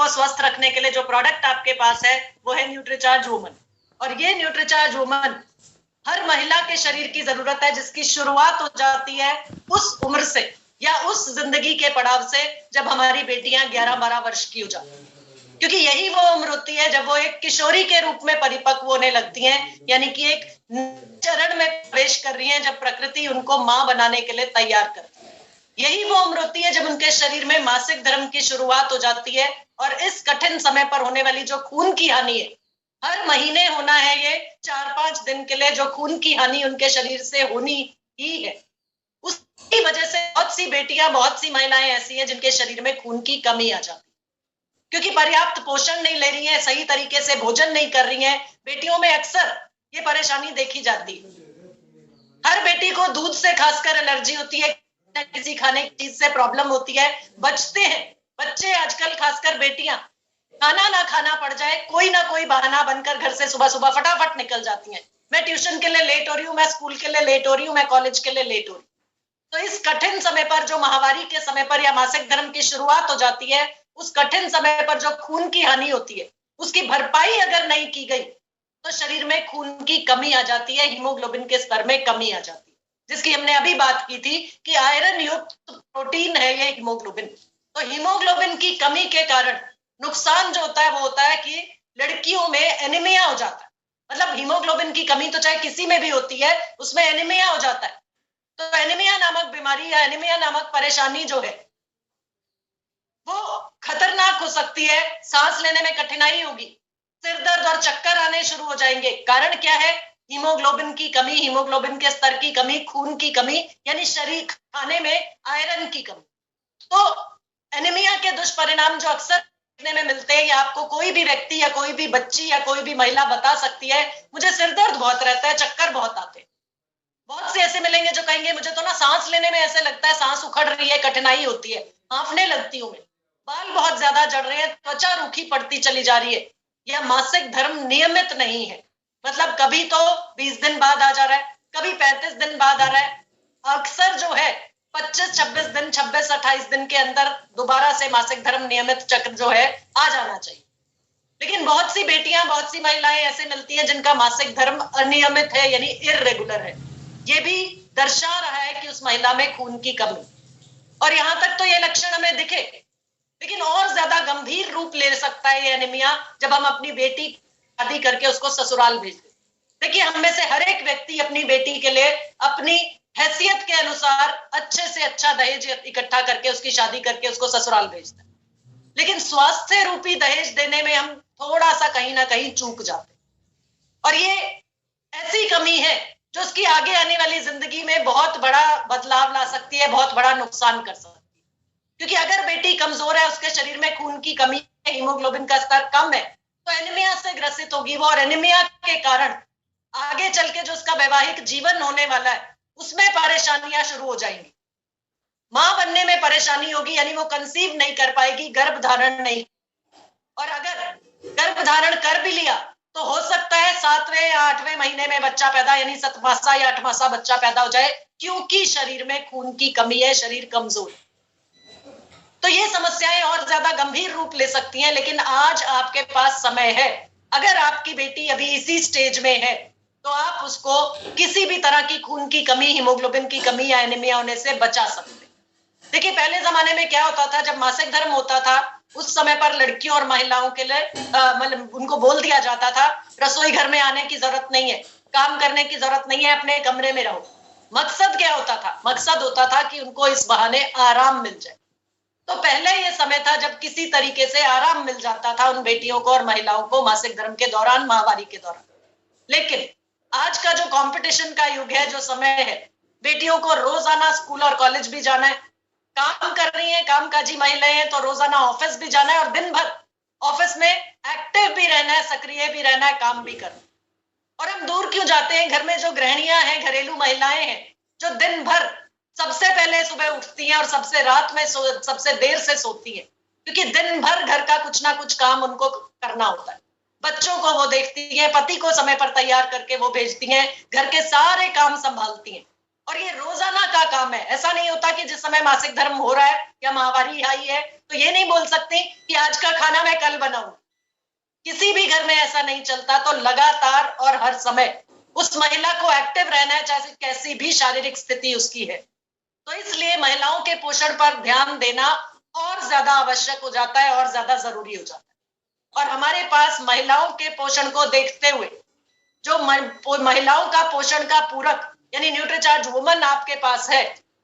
को स्वस्थ रखने के लिए जो प्रोडक्ट आपके पास है वो है न्यूट्रीचार्ज वुमन। और ये न्यूट्रीचार्ज वुमन हर महिला के शरीर की जरूरत है, जिसकी शुरुआत हो जाती है उस उम्र से या उस जिंदगी के पड़ाव से जब हमारी बेटियां 11-12 वर्ष की हो जाती हैं, क्योंकि यही वो उम्र होती है जब वो एक किशोरी के रूप में परिपक्व होने लगती हैं, यानी कि एक चरण में प्रवेश कर रही हैं जब प्रकृति उनको मां बनाने के लिए तैयार करती है। यही वो उम्र होती है जब उनके शरीर में मासिक धर्म की शुरुआत हो जाती है। और इस कठिन समय पर होने वाली जो खून की हानि है, हर महीने होना है ये 4-5 दिन के लिए, जो खून की हानि उनके शरीर से होनी ही है, उसकी वजह से बहुत सी बेटियां, बहुत सी महिलाएं ऐसी हैं जिनके शरीर में खून की कमी आ जाती है, क्योंकि पर्याप्त पोषण नहीं ले रही हैं, सही तरीके से भोजन नहीं कर रही हैं। बेटियों में अक्सर ये परेशानी देखी जाती है। हर बेटी को दूध से खासकर एलर्जी होती है, किसी खाने की चीज से प्रॉब्लम होती है, बचते हैं बच्चे आजकल, खासकर बेटियां, खाना ना खाना पड़ जाए, कोई ना कोई बहाना बनकर घर से सुबह सुबह फटाफट निकल जाती हैं। मैं ट्यूशन के लिए लेट हो रही हूँ, मैं स्कूल के लिए लेट हो रही हूँ, मैं कॉलेज के लिए लेट हो रही हूँ। तो इस कठिन समय पर, जो माहवारी के समय पर या मासिक धर्म की शुरुआत हो जाती है, उस कठिन समय पर जो खून की हानि होती है, उसकी भरपाई अगर नहीं की गई तो शरीर में खून की कमी आ जाती है, हीमोग्लोबिन के स्तर में कमी आ जाती है, जिसकी हमने अभी बात की थी कि आयरन युक्त प्रोटीन है ये हीमोग्लोबिन। तो हीमोग्लोबिन की कमी के कारण नुकसान जो होता है वो होता है कि लड़कियों में एनीमिया हो जाता है। मतलब हीमोग्लोबिन की कमी तो चाहे किसी में भी होती है, उसमें एनीमिया हो जाता है। तो एनीमिया नामक बीमारी या एनीमिया नामक परेशानी जो है वो खतरनाक हो सकती है। सांस लेने में कठिनाई होगी, सिर दर्द और चक्कर आने शुरू हो जाएंगे। कारण क्या है? हीमोग्लोबिन की कमी, हीमोग्लोबिन के स्तर की कमी, खून की कमी, यानी शरीर खाने में आयरन की कमी। तो एनीमिया के दुष्परिणाम जो अक्सर देखने में मिलते हैं, या आपको कोई भी व्यक्ति या कोई भी बच्ची या कोई भी महिला बता सकती है, मुझे सिर दर्द बहुत रहता है, चक्कर बहुत आते हैं। बहुत से ऐसे मिलेंगे जो कहेंगे मुझे तो ना सांस लेने में ऐसे लगता है सांस उखड़ रही है, कठिनाई होती है, हांफने लगती हूँ मैं, बाल बहुत ज्यादा झड़ रहे हैं, त्वचा रूखी पड़ती चली जा रही है, या मासिक धर्म नियमित नहीं है। मतलब कभी तो 20 दिन बाद आ जा रहा है, कभी 35 दिन बाद आ रहा है, अक्सर जो है 25-26 दिन, 26-28 दिन के अंदर दोबारा से मासिक धर्म नियमित चक्र जो है आ जाना चाहिए। लेकिन बहुत सी बेटियां, बहुत सी महिलाएं ऐसे मिलती हैं जिनका मासिक धर्म अनियमित है, यानी इर्रेगुलर है। ये भी दर्शा रहा है कि उस महिला में खून की कमी। और यहां तक तो ये लक्षण हमें दिखे, लेकिन और ज्यादा गंभीर रूप ले सकता है ये एनीमिया जब हम अपनी बेटी शादी करके उसको ससुराल भेज दें। देखिए, हम में से हर एक व्यक्ति अपनी बेटी के लिए अपनी हैसियत के अनुसार अच्छे से अच्छा दहेज इकट्ठा करके उसकी शादी करके उसको ससुराल भेजता है, लेकिन स्वास्थ्य रूपी दहेज देने में हम थोड़ा सा कहीं ना कहीं चूक जाते हैं। और ये ऐसी कमी है जो उसकी आगे आने वाली जिंदगी में बहुत बड़ा बदलाव ला सकती है, बहुत बड़ा नुकसान कर सकती है। क्योंकि अगर बेटी कमजोर है, उसके शरीर में खून की कमी है, हीमोग्लोबिन का स्तर कम है, तो एनीमिया से ग्रसित होगी वो, और एनीमिया के कारण आगे चल के जो उसका वैवाहिक जीवन होने वाला है उसमें परेशानियां शुरू हो जाएंगी। मां बनने में परेशानी होगी, यानी वो कंसीव नहीं कर पाएगी, गर्भ धारण नहीं। और अगर गर्भ धारण कर भी लिया तो हो सकता है 7वें या 8वें महीने में बच्चा पैदा, यानी 7 मासा या 8 मासा बच्चा पैदा हो जाए, क्योंकि शरीर में खून की कमी है, शरीर कमजोर है। तो ये समस्याएं और ज्यादा गंभीर रूप ले सकती हैं। लेकिन आज आपके पास समय है, अगर आपकी बेटी अभी इसी स्टेज में है तो आप उसको किसी भी तरह की खून की कमी, हीमोग्लोबिन की कमी या एनीमिया होने से बचा सकते हैं। देखिए, पहले जमाने में क्या होता था, जब मासिक धर्म होता था उस समय पर लड़कियों और महिलाओं के लिए मतलब उनको बोल दिया जाता था रसोई घर में आने की जरूरत नहीं है, काम करने की जरूरत नहीं है, अपने कमरे में रहो। मकसद क्या होता था? मकसद होता था कि उनको इस बहाने आराम मिल जाए। तो पहले ये समय था जब किसी तरीके से आराम मिल जाता था उन बेटियों को और महिलाओं को मासिक धर्म के दौरान, माहवारी के दौरान। लेकिन आज का जो कंपटीशन का युग है, जो समय है, बेटियों को रोजाना स्कूल और कॉलेज भी जाना है, काम कर रही हैं, कामकाजी महिलाएं हैं तो रोजाना ऑफिस भी जाना है, और दिन भर ऑफिस में एक्टिव भी रहना है, सक्रिय भी रहना है, काम भी करना है। और हम दूर क्यों जाते हैं? घर में जो गृहिणियां हैं, घरेलू महिलाएं हैं, जो दिन भर सबसे पहले सुबह उठती हैं और सबसे रात में सबसे देर से सोती हैं, क्योंकि दिन भर घर का कुछ ना कुछ काम उनको करना होता है। बच्चों को वो देखती हैं, पति को समय पर तैयार करके वो भेजती हैं, घर के सारे काम संभालती हैं। और ये रोजाना का काम है। ऐसा नहीं होता कि जिस समय मासिक धर्म हो रहा है या माहवारी आई है तो ये नहीं बोल सकते कि आज का खाना मैं कल बनाऊं। किसी भी घर में ऐसा नहीं चलता। तो लगातार और हर समय उस महिला को एक्टिव रहना है, चाहे कैसी भी शारीरिक स्थिति उसकी है। तो इसलिए महिलाओं के पोषण पर ध्यान देना और ज्यादा आवश्यक हो जाता है और ज्यादा जरूरी हो जाता है। और हमारे पास महिलाओं के पोषण को देखते हुए जो महिलाओं का पोषण का पूरक यानी न्यूट्रीचार्ज वुमन आपके पास है,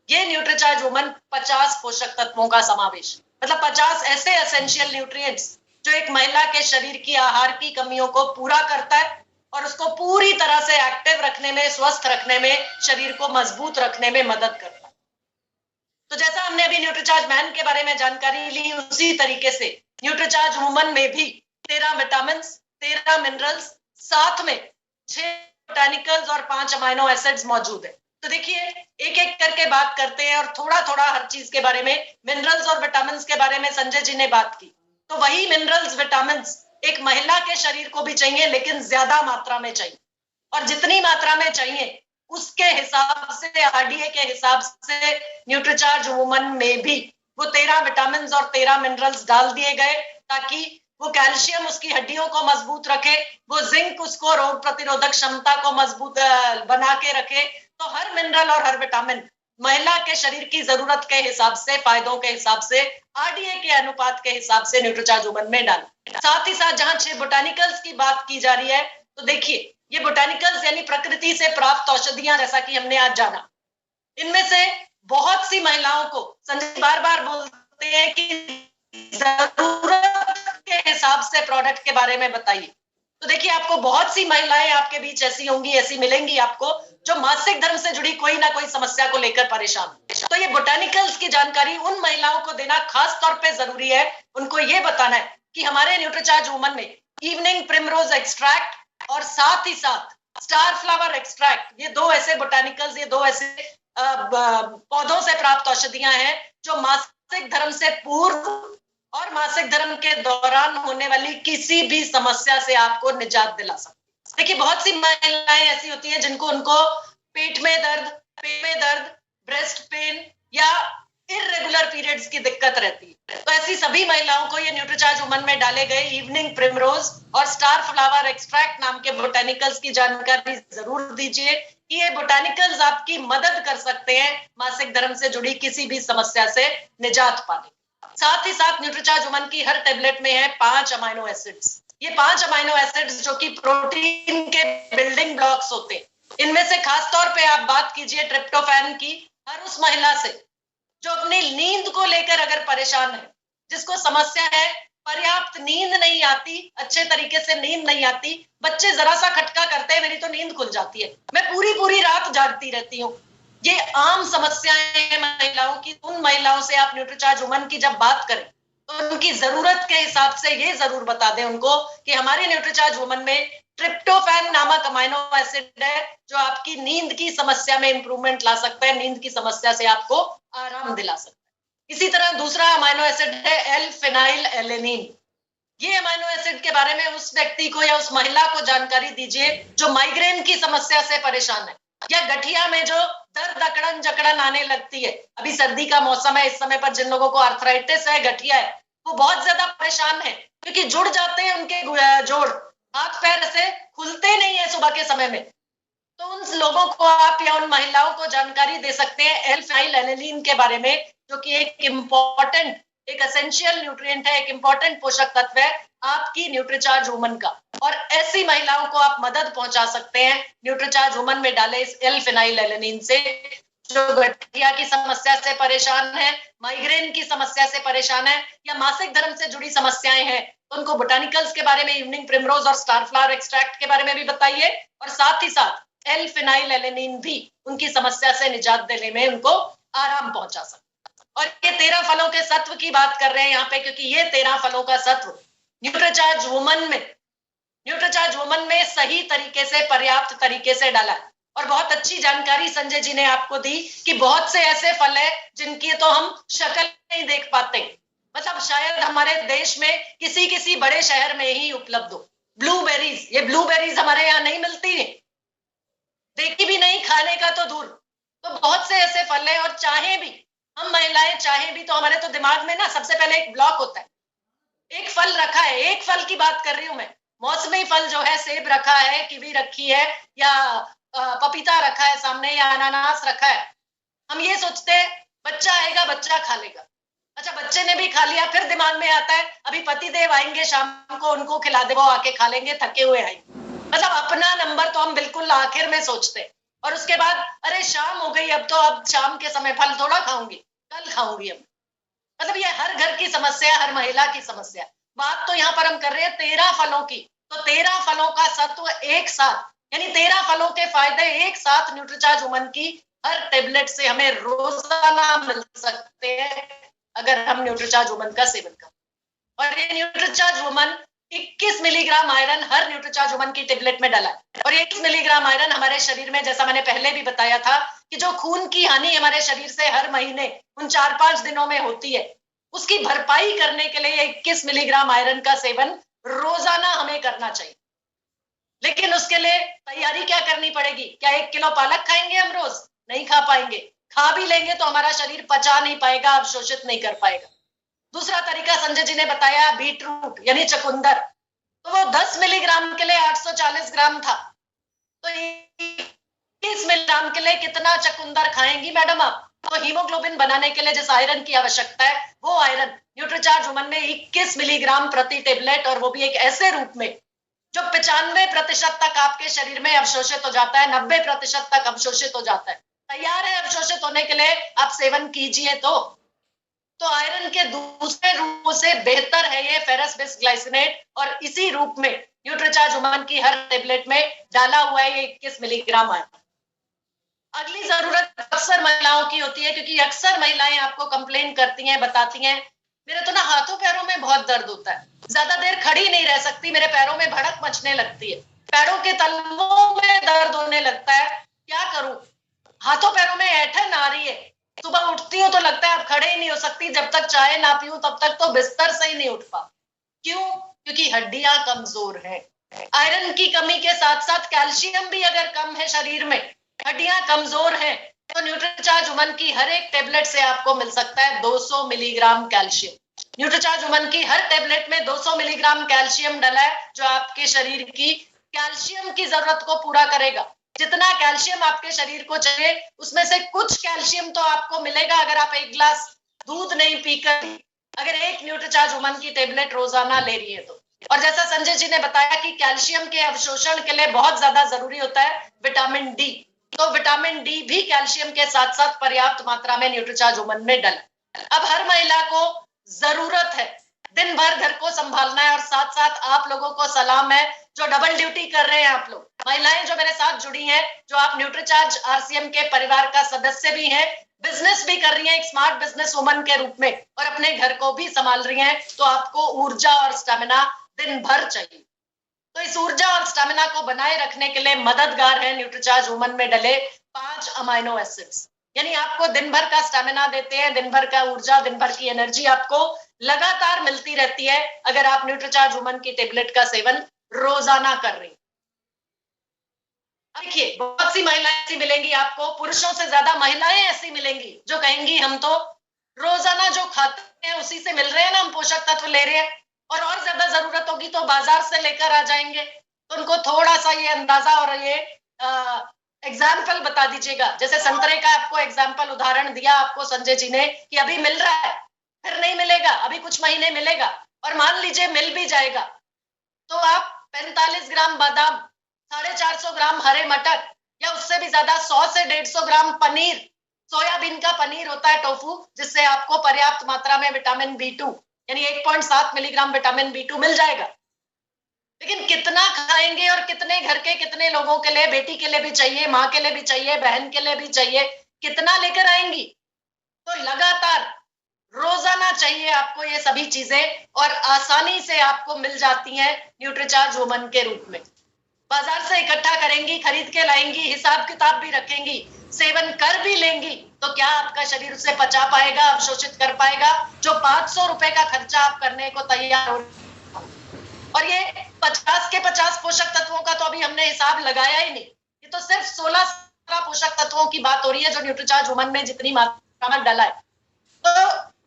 ये न्यूट्रीचार्ज वुमन 50 पोषक तत्वों का समावेश, मतलब 50 ऐसे एसेंशियल न्यूट्रिएंट्स जो एक महिला के शरीर की आहार की कमियों को पूरा करता है और उसको पूरी तरह से एक्टिव रखने में, स्वस्थ रखने में, शरीर को मजबूत रखने में मदद करता है। तो जैसा हमने अभी न्यूट्रीचार्ज मैन के बारे में जानकारी ली, उसी तरीके से न्यूट्रीचार्ज वुमन में भी 13 विटामिन, 13 मिनरल्स, साथ में 6 बोटानिकल्स और 5 अमाइनो एसिड्स मौजूद है। तो देखिए एक एक करके बात करते हैं और थोड़ा थोड़ा हर चीज के बारे में। मिनरल्स और विटामिन के बारे में संजय जी ने बात की, तो वही मिनरल्स विटामिन एक महिला के शरीर को भी चाहिए, लेकिन ज्यादा मात्रा में चाहिए। और जितनी मात्रा में चाहिए उसके हिसाब से, आरडीए के हिसाब से न्यूट्रीचार्ज वुमन में भी वो 13 विटामिन और 13 मिनरल्स डाल दिए गए, ताकि वो कैल्शियम उसकी हड्डियों को मजबूत रखे, वो जिंक उसको रोग प्रतिरोधक क्षमता को मजबूत बना के रखे। तो हर मिनरल और हर विटामिन महिला के शरीर की जरूरत के हिसाब से, फायदों के हिसाब से, आरडीए के अनुपात के हिसाब से न्यूट्रीचार्ज वुमन में डालें। साथ ही साथ जहां 6 बोटानिकल्स की बात की जा रही है, तो देखिए ये बोटानिकल्स यानी प्रकृति से प्राप्त औषधियां, जैसा कि हमने आज जाना, इनमें से बहुत सी महिलाओं को संजय बार बार बोलते हैं कि जरूरत के हिसाब से प्रोडक्ट के बारे में बताइए। तो देखिए आपको बहुत सी महिलाएं आपके बीच ऐसी होंगी, ऐसी मिलेंगी आपको, जो मासिक धर्म से जुड़ी कोई ना कोई समस्या को लेकर परेशान। तो ये बोटानिकल्स की जानकारी उन महिलाओं को देना खास तौर पे जरूरी है। उनको ये बताना है कि हमारे न्यूट्रीचार्ज वुमन में इवनिंग प्रिमरोज एक्सट्रैक्ट और साथ ही साथ स्टार फ्लावर एक्सट्रैक्ट, ये दो ऐसे बोटानिकल्स, ये दो ऐसे पौधों से प्राप्त औषधियां हैं जो मासिक धर्म से पूर्व और मासिक धर्म के दौरान होने वाली किसी भी समस्या से आपको निजात दिला सकती है। देखिए बहुत सी महिलाएं ऐसी होती हैं जिनको उनको पेट में दर्द, ब्रेस्ट पेन या इरेगुलर पीरियड्स की दिक्कत रहती है। तो ऐसी सभी महिलाओं को ये न्यूट्रीचार्ज वुमन में डाले गए इवनिंग प्रिमरोज और स्टार फ्लावर एक्सट्रैक्ट नाम के बोटानिकल्स की जानकारी जरूर दीजिए कि ये बोटानिकल्स आपकी मदद कर सकते हैं मासिक धर्म से जुड़ी किसी भी समस्या से निजात पाने। साथ ही साथ न्यूट्रीचार्ज वुमन की हर टेबलेट में है 5 अमाइनो एसिड्स। ये 5 अमाइनो एसिड्स जो कि प्रोटीन के बिल्डिंग ब्लॉक्स होते हैं, इनमें से खास तौर पे आप बात कीजिए ट्रिप्टोफैन की। हर उस महिला से जो अपनी नींद को लेकर अगर परेशान है, जिसको समस्या है पर्याप्त नींद नहीं आती, अच्छे तरीके से नींद नहीं आती, बच्चे जरा सा खटका करते हैं मेरी तो नींद खुल जाती है, मैं पूरी पूरी रात जागती रहती हूँ, ये आम समस्याएं हैं महिलाओं की। उन महिलाओं से आप न्यूट्रीचार्ज वुमन की जब बात करें तो उनकी जरूरत के हिसाब से ये जरूर बता दें उनको कि हमारे न्यूट्रीचार्ज वुमन में ट्रिप्टोफैन नामक अमाइनो एसिड है जो आपकी नींद की समस्या में इंप्रूवमेंट ला सकता है, नींद की समस्या से आपको आराम दिला सकता है। इसी तरह दूसरा अमाइनो एसिड है एल-फेनाइल एलेनिन। ये अमाइनो एसिड के बारे में उस व्यक्ति को या उस महिला को जानकारी दीजिए जो माइग्रेन की समस्या से परेशान है या गठिया में जो दर्द अकड़न जकड़न आने लगती है। अभी सर्दी का मौसम है, इस समय पर जिन लोगों को आर्थराइटिस है, गठिया है, वो बहुत ज्यादा परेशान है क्योंकि जुड़ जाते हैं उनके जोड़, हाथ पैर से खुलते नहीं है सुबह के समय में। तो उन लोगों को आप या उन महिलाओं को जानकारी दे सकते हैं एल-फेनाइल एलेनिन के बारे में, जो कि एक इम्पोर्टेंट, एक एसेंशियल न्यूट्रिएंट है, एक इम्पोर्टेंट पोषक तत्व है आपकी न्यूट्रीचार्ज वुमन का। और ऐसी महिलाओं को आप मदद पहुंचा सकते हैं न्यूट्रीचार्ज वुमन में डाले इस एल-फेनाइल एलेनिन से, जो गठिया की समस्या से परेशान है, माइग्रेन की समस्या से परेशान है या मासिक धर्म से जुड़ी समस्याएं हैं। उनको बोटानिकल्स के बारे में, इवनिंग प्रिमरोज और स्टार फ्लावर एक्सट्रैक्ट के बारे में भी बताइए और साथ ही साथ एल-फेनाइल एलेनिन भी उनकी समस्या से निजात देने में उनको आराम पहुंचा सकता है। और ये 13 फलों के सत्व की बात कर रहे हैं यहाँ पे, क्योंकि ये 13 फलों का सत्व न्यूट्रीचार्ज वुमन में सही तरीके से, पर्याप्त तरीके से डाला है। और बहुत अच्छी जानकारी संजय जी ने आपको दी कि बहुत से ऐसे फल है जिनकी तो हम शक्ल नहीं देख पाते, मतलब शायद हमारे देश में किसी किसी बड़े शहर में ही उपलब्ध हो। ब्लूबेरीज, ये ब्लूबेरीज हमारे यहाँ नहीं मिलती है, देखी भी नहीं, खाने का तो दूर। तो बहुत से ऐसे फल हैं, और चाहे भी हम महिलाएं चाहे भी तो हमारे तो दिमाग में ना सबसे पहले एक ब्लॉक होता है, एक फल रखा है, एक फल की बात कर रही हूं मैं, मौसमी फल जो है, सेब रखा है, कीवी रखी है, या पपीता रखा है सामने, या अनानास रखा है। हम ये सोचते हैं बच्चा आएगा, बच्चा खा लेगा। अच्छा, बच्चे ने भी खा लिया, फिर दिमाग में आता है अभी पति देव आएंगे शाम को, उनको खिला दे, वो आके खा लेंगे, थके हुए आएंगे। मतलब अपना नंबर तो हम बिल्कुल आखिर में सोचते हैं। और उसके बाद अरे शाम हो गई, अब तो अब शाम के समय फल थोड़ा खाऊंगी, कल खाऊंगी अब। मतलब ये हर घर की समस्या, हर महिला की समस्या। बात तो यहाँ पर हम कर रहे हैं 13 फलों की, तो 13 फलों का सत्व एक साथ, यानी 13 फलों के फायदे एक साथ न्यूट्रीचार्ज वुमन की हर टेबलेट से हमें रोजाना मिल सकते हैं अगर हम न्यूट्रीचार्ज वुमन का सेवन करें। और ये न्यूट्रीचार्ज वुमन 21 मिलीग्राम आयरन हर न्यूट्रीचार्ज वुमन की टेबलेट में डाला है। और 21 मिलीग्राम आयरन हमारे शरीर में, जैसा मैंने पहले भी बताया था, कि जो खून की हानि हमारे शरीर से हर महीने उन 4-5 दिनों में होती है, उसकी भरपाई करने के लिए 21 मिलीग्राम आयरन का सेवन रोजाना हमें करना चाहिए। लेकिन उसके लिए तैयारी क्या करनी पड़ेगी? क्या 1 किलो पालक खाएंगे हम रोज? नहीं खा पाएंगे। खा भी लेंगे तो हमारा शरीर पचा नहीं पाएगा, अवशोषित नहीं कर पाएगा। दूसरा तरीका संजय जी ने बताया, बीट रूट यानी चकुंदर, तो वो 10 मिलीग्राम के लिए 840 ग्राम था, तो 20 मिलीग्राम के लिए कितना चकुंदर खाएंगी मैडम आप? तो हीमोग्लोबिन बनाने के लिए जिस आयरन की आवश्यकता है, वो आयरन न्यूट्रीचार्ज वुमन में 21 मिलीग्राम प्रति टेबलेट, और वो भी एक ऐसे रूप में जो 95% तक आपके शरीर में अवशोषित हो जाता है, 90% तक अवशोषित हो जाता है। तैयार है अवशोषित होने के लिए, आप सेवन कीजिए। तो आयरन के दूसरे रूपों से बेहतर है ये फेरस बिस्ग्लाइसिनेट, और इसी रूप में न्यूट्रीचार्ज वुमन की हर टेबलेट में डाला हुआ है ये 21 मिलीग्राम आयरन। अगली जरूरत अक्सर महिलाओं की होती है, क्योंकि अक्सर महिलाएं आपको कंप्लेन करती हैं, बताती हैं, मेरे तो ना हाथों पैरों में बहुत दर्द होता है, ज्यादा देर खड़ी नहीं रह सकती, मेरे पैरों में भड़क मचने लगती है, पैरों के तलवों में दर्द होने लगता है, क्या करूं? हाथों पैरों में ऐंठन आ रही है, सुबह उठती हूँ तो लगता है अब खड़े ही नहीं हो सकती, जब तक चाय ना पीऊं तब तक तो बिस्तर से ही नहीं उठ पा। क्यों? क्योंकि हड्डियां कमजोर है। आयरन की कमी के साथ साथ कैल्शियम भी अगर कम है शरीर में, हड्डियां कमजोर हैं, तो न्यूट्रीचार्ज वुमन की हर एक टेबलेट से आपको मिल सकता है 200 मिलीग्राम कैल्शियम। न्यूट्रीचार्ज वुमन की हर टेबलेट में 200 मिलीग्राम कैल्शियम डला है, जो आपके शरीर की कैल्शियम की जरूरत को पूरा करेगा। जितना कैल्शियम आपके शरीर को चाहिए, उसमें से कुछ कैल्शियम तो आपको मिलेगा अगर आप 1 गिलास दूध नहीं पीकर, अगर एक न्यूट्रीचार्ज वुमन की टेबलेट रोजाना ले रही है तो। और जैसा संजय जी ने बताया कि कैल्शियम के अवशोषण के लिए बहुत ज्यादा जरूरी होता है विटामिन डी, तो विटामिन डी भी कैल्शियम के साथ साथ पर्याप्त मात्रा में न्यूट्रीचार्ज वुमन में डला। अब हर महिला को जरूरत है, दिन भर घर को संभालना है, और साथ साथ आप लोगों को सलाम है जो डबल ड्यूटी कर रहे हैं। आप लोग महिलाएं जो मेरे साथ जुड़ी हैं, जो आप न्यूट्रीचार्ज आरसीएम के परिवार का सदस्य भी हैं, बिजनेस भी कर रही हैं एक स्मार्ट बिजनेस वुमन के रूप में, और अपने घर को भी संभाल रही हैं, तो आपको ऊर्जा और स्टेमिना दिन भर चाहिए। तो इस ऊर्जा और स्टेमिना को बनाए रखने के लिए मददगार है न्यूट्रीचार्ज वुमन में डले 5 अमाइनो एसिड्स, यानी आपको दिन भर का स्टेमिना देते हैं, दिन भर का ऊर्जा, दिन भर की एनर्जी आपको लगातार मिलती रहती है अगर आप न्यूट्रीचार्ज वुमन की टेबलेट का सेवन रोजाना कर रही। देखिए, बहुत सी महिलाएं ऐसी मिलेंगी आपको, पुरुषों से ज्यादा महिलाएं ऐसी मिलेंगी जो कहेंगी हम तो रोजाना जो खाते हैं उसी से मिल रहे हैं ना, हम पोषक तत्व ले रहे हैं, और ज्यादा जरूरत होगी तो बाजार से लेकर आ जाएंगे। तो उनको थोड़ा सा ये अंदाजा और ये एग्जाम्पल बता दीजिएगा। जैसे संतरे का आपको एग्जाम्पल उदाहरण दिया आपको संजय जी ने कि अभी मिल रहा है, फिर नहीं मिलेगा, अभी कुछ महीने मिलेगा, और मान लीजिए मिल भी जाएगा तो आप 45 ग्राम बादाम, 450 ग्राम हरे मटर, या उससे भी ज्यादा 100 से 150 ग्राम पनीर, सोयाबीन का पनीर होता है टोफू, जिससे आपको पर्याप्त मात्रा में विटामिन B2 यानी 1.7 मिलीग्राम विटामिन B2 मिल जाएगा। लेकिन कितना खाएंगे और कितने घर के कितने लोगों के लिए, बेटी के लिए भी चाहिए, माँ के लिए भी चाहिए, बहन के लिए भी चाहिए, कितना लेकर आएंगी? तो लगातार रोजाना चाहिए आपको ये सभी चीजें, और आसानी से आपको मिल जाती हैं न्यूट्रीचार्ज वुमन के रूप में। बाजार से इकट्ठा करेंगी, खरीद के लाएंगी, हिसाब किताब भी रखेंगी, सेवन कर भी लेंगी, तो क्या आपका शरीर उसे पचा पाएगा, अवशोषित कर पाएगा? जो 500 रुपए का खर्चा आप करने को तैयार हो, और ये 50 के 50 पोषक तत्वों का तो अभी हमने हिसाब लगाया ही नहीं, ये तो सिर्फ 16 17 पोषक तत्वों की बात हो रही है जो न्यूट्रीचार्ज वुमन में जितनी मात्रा में डला है, तो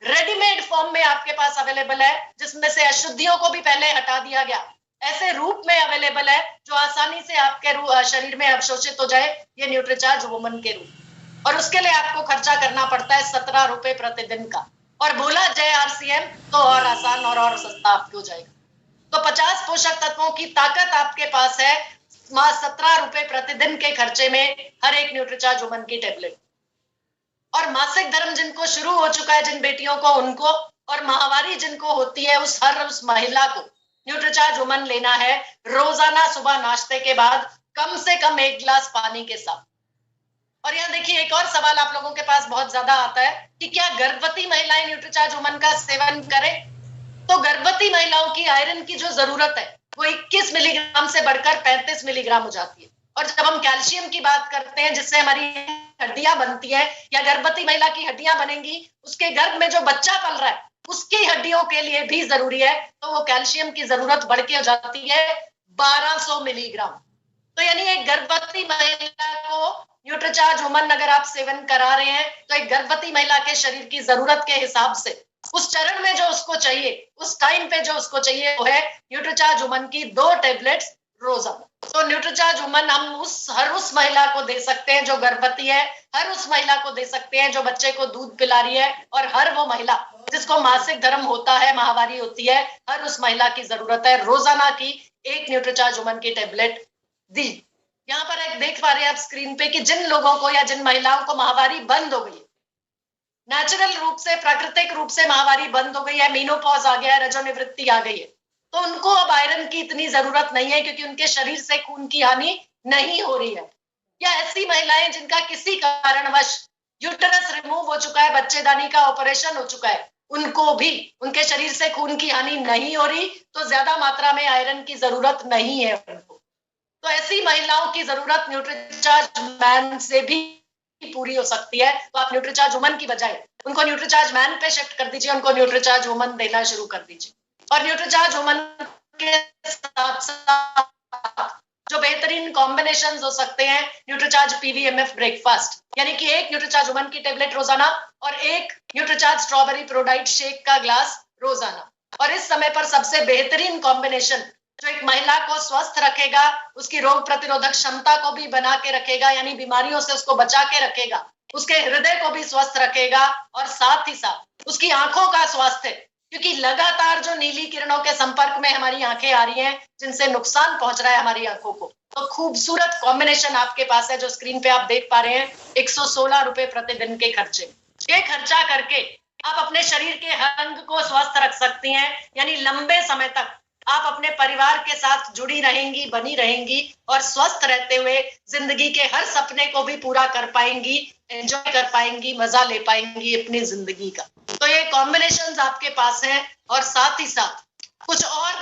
रेडीमेड फॉर्म में आपके पास अवेलेबल है, जिसमें से अशुद्धियों को भी पहले हटा दिया गया, ऐसे रूप में अवेलेबल है जो आसानी से आपके शरीर में अवशोषित हो जाए, ये न्यूट्रीचार्ज वुमन के रूप। और उसके लिए आपको खर्चा करना पड़ता है 17 रुपए प्रतिदिन का। और बोला जाए आरसीएम तो और आसान और सस्ता आपको हो जाएगा। तो 50 पोषक तत्वों की ताकत आपके पास है 17 रुपए प्रतिदिन के खर्चे में हर एक न्यूट्रीचार्ज वुमन की टेबलेट। और मासिक धर्म जिनको शुरू हो चुका है, जिन बेटियों को, उनको, और माहवारी जिनको होती है, उस महिला को न्यूट्रीचार्ज वुमन लेना है रोजाना सुबह नाश्ते के बाद कम से कम 1 गिलास पानी के साथ। और यहाँ देखिए एक और सवाल आप लोगों के पास बहुत ज्यादा आता है कि क्या गर्भवती महिलाएं न्यूट्रीचार्ज वुमन का सेवन करें? तो गर्भवती महिलाओं की आयरन की जो जरूरत है वो 21 मिलीग्राम से बढ़कर 35 मिलीग्राम हो जाती है। और जब हम कैल्शियम की बात करते हैं जिससे हमारी हड्डियां बनती है, या गर्भवती महिला की हड्डियां बनेंगी, उसके गर्भ में जो बच्चा पल रहा है उसकी हड्डियों के लिए भी जरूरी है, तो वो कैल्शियम की जरूरत बढ़ के हो जाती है 1200 मिलीग्राम। तो यानी एक गर्भवती महिला को न्यूट्रीचार्ज वुमन अगर आप सेवन करा रहे हैं तो एक गर्भवती महिला के शरीर की जरूरत के हिसाब से उस चरण में जो उसको चाहिए, उस टाइम पे जो उसको चाहिए, वो है न्यूट्रीचार्ज वुमन की 2 टेबलेट्स रोजाना। तो न्यूट्रीचार्ज वुमन हम हर उस महिला को दे सकते हैं जो गर्भवती है, हर उस महिला को दे सकते हैं जो बच्चे को दूध पिला रही है, और हर वो महिला जिसको मासिक धर्म होता है, माहवारी होती है, हर उस महिला की जरूरत है रोजाना की 1 न्यूट्रीचार्ज वुमन की टेबलेट दी। यहाँ पर एक देख पा रहे हैं आप स्क्रीन पे कि जिन लोगों को या जिन महिलाओं को माहवारी बंद हो गई, नेचुरल रूप से, प्राकृतिक रूप से माहवारी बंद हो गई है, मीनोपॉज आ गया है, रजोनिवृत्ति आ गई है, तो उनको अब आयरन की इतनी जरूरत नहीं है क्योंकि उनके शरीर से खून की हानि नहीं हो रही है। या ऐसी महिलाएं जिनका किसी कारणवश यूटेरस रिमूव हो चुका है, बच्चेदानी का ऑपरेशन हो चुका है, उनको भी उनके शरीर से खून की हानि नहीं हो रही, तो ज्यादा मात्रा में आयरन की जरूरत नहीं है उनको। तो ऐसी महिलाओं की जरूरत न्यूट्रीचार्ज मैन से भी पूरी हो सकती है। तो आप न्यूट्रीचार्ज वुमन की बजाय उनको न्यूट्रीचार्ज मैन पे शिफ्ट कर दीजिए, उनको न्यूट्रीचार्ज वुमन देना शुरू कर दीजिए। और न्यूट्रीचार्ज वुमन के साथ साथ जो बेहतरीन कॉम्बिनेशंस हो सकते हैं, न्यूट्रीचार्ज पीवीएमएफ ब्रेकफास्ट, यानी कि 1 न्यूट्रीचार्ज वुमन की टेबलेट रोजाना और 1 न्यूट्रीचार्ज स्ट्रॉबेरी प्रोडाइट शेक का ग्लास रोजाना। और इस समय पर सबसे बेहतरीन कॉम्बिनेशन जो एक महिला को स्वस्थ रखेगा, उसकी रोग प्रतिरोधक क्षमता को भी बना के रखेगा, यानी बीमारियों से उसको बचा के रखेगा, उसके हृदय को भी स्वस्थ रखेगा, और साथ ही साथ उसकी आंखों का स्वास्थ्य, क्योंकि लगातार जो नीली किरणों के संपर्क में हमारी आंखें आ रही हैं जिनसे नुकसान पहुंच रहा है हमारी आंखों को, तो खूबसूरत कॉम्बिनेशन आपके पास है जो स्क्रीन पे आप देख पा रहे हैं। 116 रुपए प्रतिदिन के खर्चे, ये खर्चा करके आप अपने शरीर के हर अंग को स्वस्थ रख सकती हैं, यानी लंबे समय तक आप अपने परिवार के साथ जुड़ी रहेंगी, बनी रहेंगी, और स्वस्थ रहते हुए जिंदगी के हर सपने को भी पूरा कर पाएंगी, एंजॉय कर पाएंगी, मजा ले पाएंगी अपनी जिंदगी का। तो ये कॉम्बिनेशंस आपके पास हैं। और साथ ही साथ कुछ और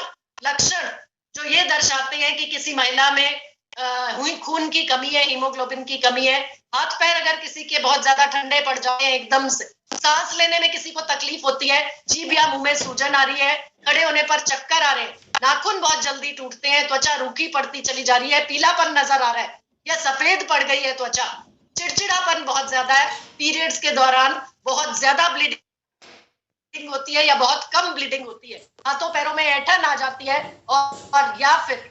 लक्षण जो ये दर्शाते हैं कि किसी महिला में हुई खून की कमी है, हीमोग्लोबिन की कमी है। हाथ पैर अगर किसी के बहुत ज्यादा ठंडे पड़ जाते हैं, एकदम से सांस लेने में किसी को तकलीफ होती है, जीभ या मुंह में सूजन आ रही है, खड़े होने पर चक्कर आ रहे हैं, नाखून बहुत जल्दी टूटते हैं, त्वचा रूखी पड़ती चली जा रही है, पीलापन नजर आ रहा है या सफेद पड़ गई है त्वचा, चिड़चिड़ापन बहुत ज्यादा है, पीरियड्स के दौरान बहुत ज्यादा ब्लीडिंग होती है या बहुत कम ब्लीडिंग होती है, हाथों पैरों में ऐंठन आ जाती है, और या फिर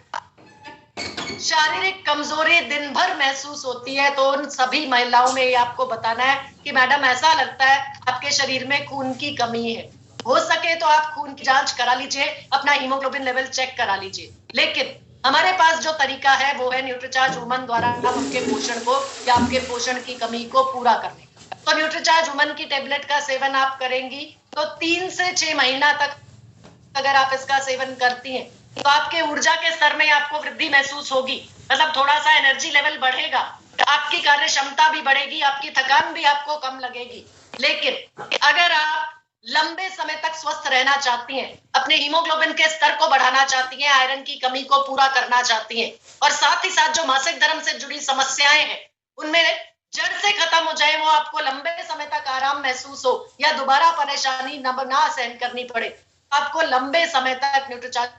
शारीरिक कमजोरी दिन भर महसूस होती है, तो उन सभी महिलाओं में ये आपको बताना है कि मैडम ऐसा लगता है आपके शरीर में खून की कमी है। हो सके तो आप खून की जांच करा लीजिए, अपना हीमोग्लोबिन लेवल चेक करा लीजिए। लेकिन हमारे पास जो तरीका है वो है न्यूट्रीचार्ज वुमन द्वारा आपके पोषण को या आपके पोषण की कमी को पूरा करने का। तो न्यूट्रीचार्ज वुमन की टेबलेट का सेवन आप करेंगी तो 3 से 6 महीना तक अगर आप इसका सेवन करती हैं तो आपके ऊर्जा के स्तर में आपको वृद्धि महसूस होगी, मतलब थोड़ा सा एनर्जी लेवल बढ़ेगा, आपकी कार्य क्षमता भी बढ़ेगी, आपकी थकान भी आपको कम लगेगी। लेकिन अगर आप लंबे समय तक स्वस्थ रहना चाहती हैं, अपने हीमोग्लोबिन के स्तर को बढ़ाना चाहती हैं, आयरन की कमी को पूरा करना चाहती हैं, और साथ ही साथ जो मासिक धर्म से जुड़ी समस्याएं हैं उनमें जड़ से खत्म हो जाए, वो आपको लंबे समय तक आराम महसूस हो या दोबारा परेशानी ना सहन करनी पड़े, आपको लंबे समय तक न्यूट्रीचार्ज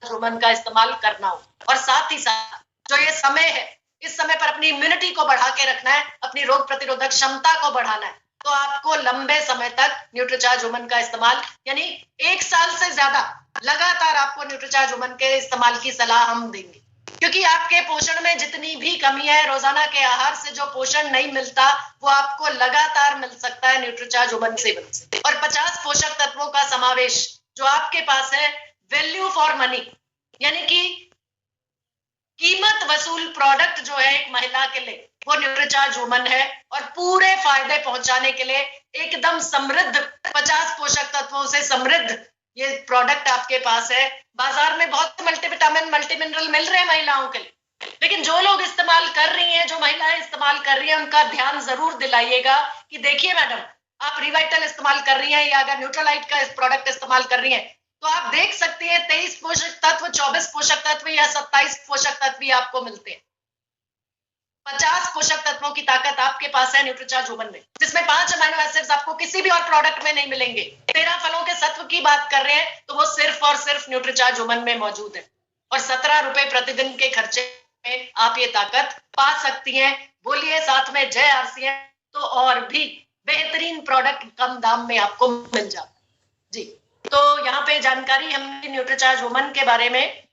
वुमन का इस्तेमाल करना हो। और साथ ही साथ जो ये समय है, इस समय पर अपनी इम्यूनिटी को बढ़ा के रखना है, अपनी रोग प्रतिरोधक क्षमता को बढ़ाना है, तो आपको लंबे समय तक न्यूट्रीचार्ज वुमन का इस्तेमाल, यानी 1 साल से ज्यादा लगातार आपको न्यूट्रीचार्ज वुमन के इस्तेमाल की सलाह हम देंगे, क्योंकि आपके पोषण में जितनी भी कमी है, रोजाना के आहार से जो पोषण नहीं मिलता वो आपको लगातार मिल सकता है न्यूट्रीचार्ज वुमन सेवन से। और 50 पोषक तत्वों का समावेश जो आपके पास है, वैल्यू फॉर मनी, यानी कि कीमत वसूल प्रोडक्ट जो है एक महिला के लिए, वो न्यूट्रीचार्ज वुमन है। और पूरे फायदे पहुंचाने के लिए एकदम समृद्ध 50 पोषक तत्वों से समृद्ध ये प्रोडक्ट आपके पास है। बाजार में बहुत मल्टीविटामिन मल्टी मिनरल मिल रहे हैं महिलाओं के लिए, लेकिन जो लोग इस्तेमाल कर रही हैं, जो महिलाएं इस्तेमाल कर रही हैं, उनका ध्यान जरूर दिलाइएगा कि देखिए मैडम, आप रिवाइटल इस्तेमाल कर रही हैं या अगर न्यूट्रालाइट का प्रोडक्ट इस्तेमाल कर रही हैं, तो आप देख सकते हैं 23 पोषक तत्व, 24 पोषक तत्व या 27 पोषक तत्व आपको मिलते हैं। 50 पोषक तत्वों की ताकत आपके पास है न्यूट्रीचार्ज वुमन में, जिसमें 5 अमीनो एसिड्स आपको किसी भी और प्रोडक्ट में नहीं मिलेंगे। 13 फलों के सत्व की बात कर रहे हैं तो वो सिर्फ और सिर्फ न्यूट्रीचार्ज वुमन में मौजूद है। और 17 रुपए प्रतिदिन के खर्चे में आप ये ताकत पा सकती हैं। बोलिए साथ में जय आरसीएम, तो और भी बेहतरीन प्रोडक्ट कम दाम में आपको मिल जाता है जी। तो यहाँ पे जानकारी हमने न्यूट्रीचार्ज वुमन के बारे में